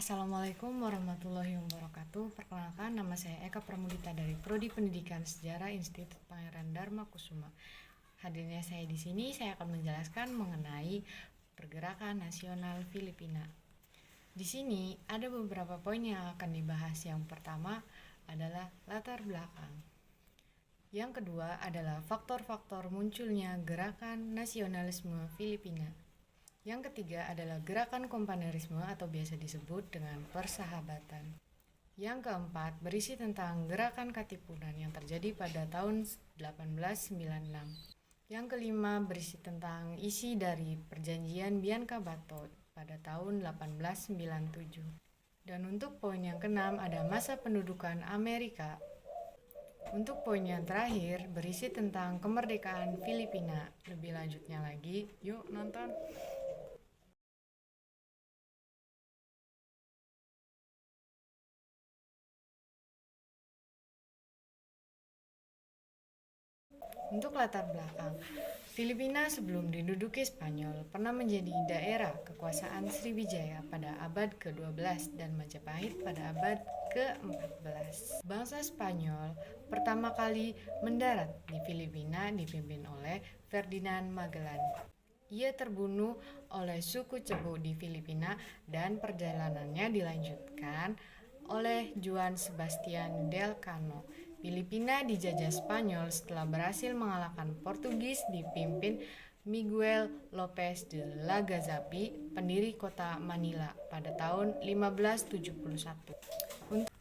Assalamualaikum warahmatullahi wabarakatuh. Perkenalkan, nama saya Eka Pramudita dari Prodi Pendidikan Sejarah Institut Pangeran Darmakusuma. Hadirnya saya di sini, saya akan menjelaskan mengenai pergerakan nasional Filipina. Di sini ada beberapa poin yang akan dibahas. Yang pertama adalah latar belakang. Yang kedua adalah faktor-faktor munculnya gerakan nasionalisme Filipina. Yang ketiga adalah gerakan kompanerisme atau biasa disebut dengan persahabatan. Yang keempat berisi tentang gerakan Katipunan yang terjadi pada tahun 1896. Yang kelima berisi tentang isi dari perjanjian Bianca Bato pada tahun 1897. Dan untuk poin yang keenam ada masa pendudukan Amerika. Untuk poin yang terakhir berisi tentang kemerdekaan Filipina. Lebih lanjutnya lagi, yuk nonton. Untuk latar belakang, Filipina sebelum diduduki Spanyol pernah menjadi daerah kekuasaan Sriwijaya pada abad ke-12 dan Majapahit pada abad ke-14. Bangsa Spanyol pertama kali mendarat di Filipina dipimpin oleh Ferdinand Magellan. Ia terbunuh oleh suku Cebu di Filipina dan perjalanannya dilanjutkan oleh Juan Sebastian del Cano. Filipina dijajah Spanyol setelah berhasil mengalahkan Portugis dipimpin Miguel Lopez de Legazpi, pendiri kota Manila pada tahun 1571. Untuk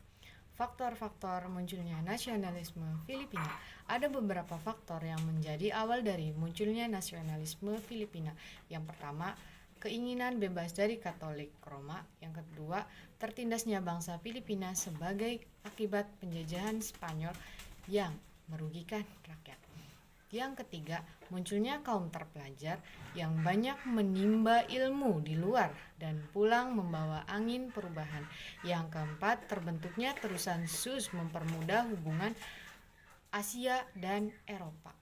faktor-faktor munculnya nasionalisme Filipina, ada beberapa faktor yang menjadi awal dari munculnya nasionalisme Filipina. Yang pertama, keinginan bebas dari Katolik Roma. Yang kedua, tertindasnya bangsa Filipina sebagai akibat penjajahan Spanyol yang merugikan rakyat. Yang ketiga, munculnya kaum terpelajar yang banyak menimba ilmu di luar dan pulang membawa angin perubahan. Yang keempat, terbentuknya terusan SUS mempermudah hubungan Asia dan Eropa.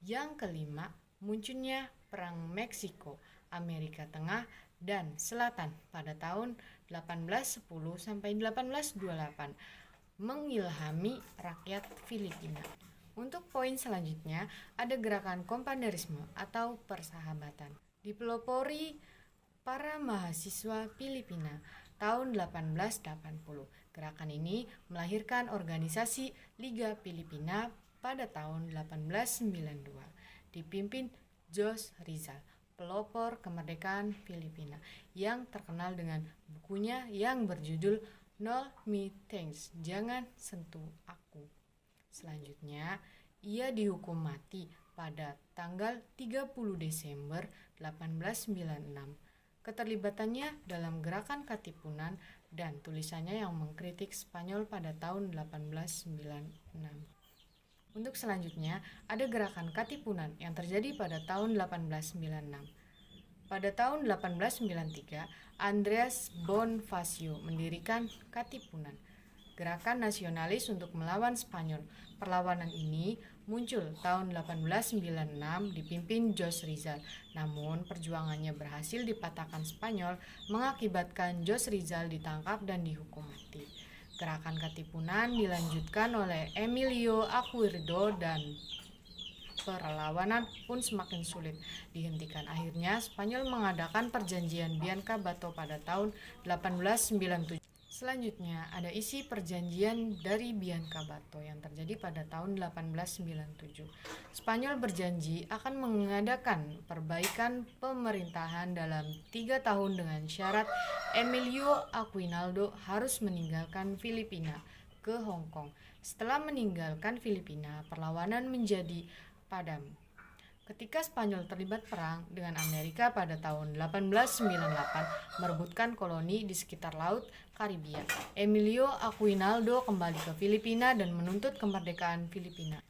Yang kelima, munculnya Perang Meksiko, Amerika Tengah dan Selatan pada tahun 1810 sampai 1828 mengilhami rakyat Filipina. Untuk poin selanjutnya ada gerakan kompanerisme atau persahabatan. Dipelopori para mahasiswa Filipina tahun 1880. Gerakan ini melahirkan organisasi Liga Filipina pada tahun 1892 dipimpin Jose Rizal, pelopor kemerdekaan Filipina yang terkenal dengan bukunya yang berjudul No Me Thanks, Jangan Sentuh Aku. Selanjutnya, ia dihukum mati pada tanggal 30 Desember 1896. Keterlibatannya dalam gerakan Katipunan dan tulisannya yang mengkritik Spanyol pada tahun 1896. Untuk selanjutnya, ada gerakan Katipunan yang terjadi pada tahun 1896. Pada tahun 1893, Andreas Bonifacio mendirikan Katipunan, gerakan nasionalis untuk melawan Spanyol. Perlawanan ini muncul tahun 1896 dipimpin Jose Rizal. Namun perjuangannya berhasil dipatahkan Spanyol mengakibatkan Jose Rizal ditangkap dan dihukum mati. Gerakan Katipunan dilanjutkan oleh Emilio Aguirre dan perlawanan pun semakin sulit dihentikan. Akhirnya Spanyol mengadakan perjanjian Bianca Bato pada tahun 1897. Selanjutnya ada isi perjanjian dari Bianca Bato yang terjadi pada tahun 1897. Spanyol berjanji akan mengadakan perbaikan pemerintahan dalam 3 tahun dengan syarat Emilio Aguinaldo harus meninggalkan Filipina ke Hong Kong. Setelah meninggalkan Filipina, perlawanan menjadi padam. Ketika Spanyol terlibat perang dengan Amerika pada tahun 1898 merebutkan koloni di sekitar Laut Karibia, Emilio Aguinaldo kembali ke Filipina dan menuntut kemerdekaan Filipina.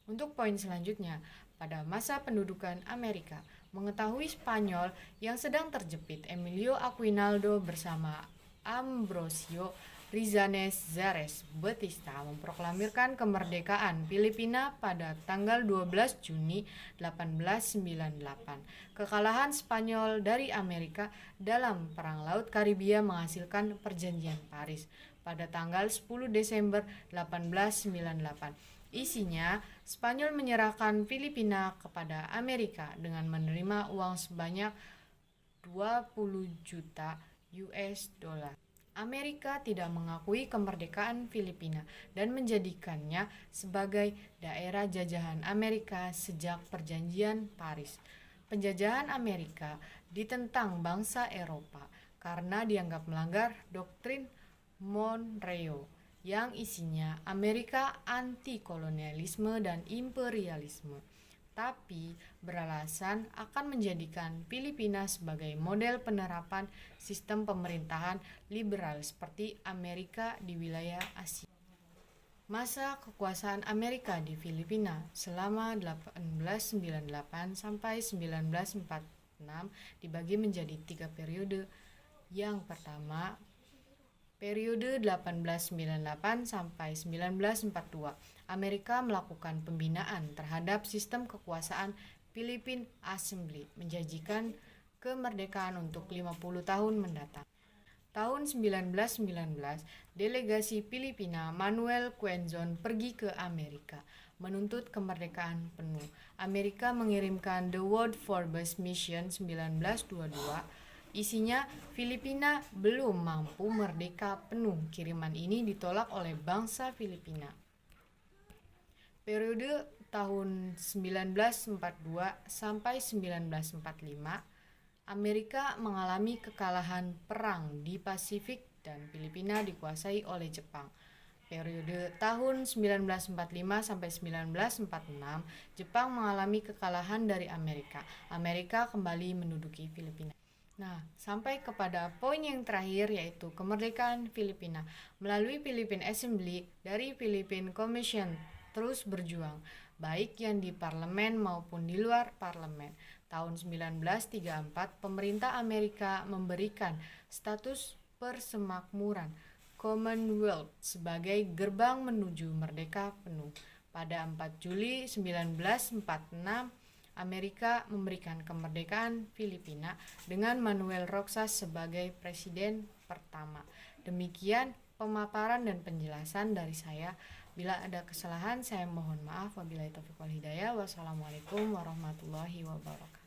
Untuk poin selanjutnya, pada masa pendudukan Amerika, mengetahui Spanyol yang sedang terjepit, Emilio Aguinaldo bersama Ambrosio Rizanes Zares Batista memproklamirkan kemerdekaan Filipina pada tanggal 12 Juni 1898. Kekalahan Spanyol dari Amerika dalam Perang Laut Karibia menghasilkan Perjanjian Paris pada tanggal 10 Desember 1898. Isinya, Spanyol menyerahkan Filipina kepada Amerika dengan menerima uang sebanyak 20 juta US dollar. Amerika tidak mengakui kemerdekaan Filipina dan menjadikannya sebagai daerah jajahan Amerika sejak Perjanjian Paris. Penjajahan Amerika ditentang bangsa Eropa karena dianggap melanggar doktrin Monroe yang isinya Amerika anti-kolonialisme dan imperialisme, tapi beralasan akan menjadikan Filipina sebagai model penerapan sistem pemerintahan liberal seperti Amerika di wilayah Asia. Masa kekuasaan Amerika di Filipina selama 1898 sampai 1946 dibagi menjadi 3 periode. Yang pertama, periode 1898 sampai 1942, Amerika melakukan pembinaan terhadap sistem kekuasaan Philippine Assembly, menjanjikan kemerdekaan untuk 50 tahun mendatang. Tahun 1919, delegasi Filipina Manuel Quezon pergi ke Amerika, menuntut kemerdekaan penuh. Amerika mengirimkan The World Forbes Mission 1922. Isinya, Filipina belum mampu merdeka penuh. Kiriman ini ditolak oleh bangsa Filipina. Periode tahun 1942 sampai 1945, Amerika mengalami kekalahan perang di Pasifik dan Filipina dikuasai oleh Jepang. Periode tahun 1945 sampai 1946, Jepang mengalami kekalahan dari Amerika. Amerika kembali menduduki Filipina. Nah, sampai kepada poin yang terakhir, yaitu kemerdekaan Filipina. Melalui Philippine Assembly dari Philippine Commission terus berjuang, baik yang di parlemen maupun di luar parlemen. Tahun 1934, pemerintah Amerika memberikan status persemakmuran Commonwealth sebagai gerbang menuju merdeka penuh. Pada 4 Juli 1946, Amerika memberikan kemerdekaan Filipina dengan Manuel Roxas sebagai presiden pertama. Demikian pemaparan dan penjelasan dari saya. Bila ada kesalahan, saya mohon maaf. Wabillahi taufiq wal hidayah. Wassalamualaikum warahmatullahi wabarakatuh.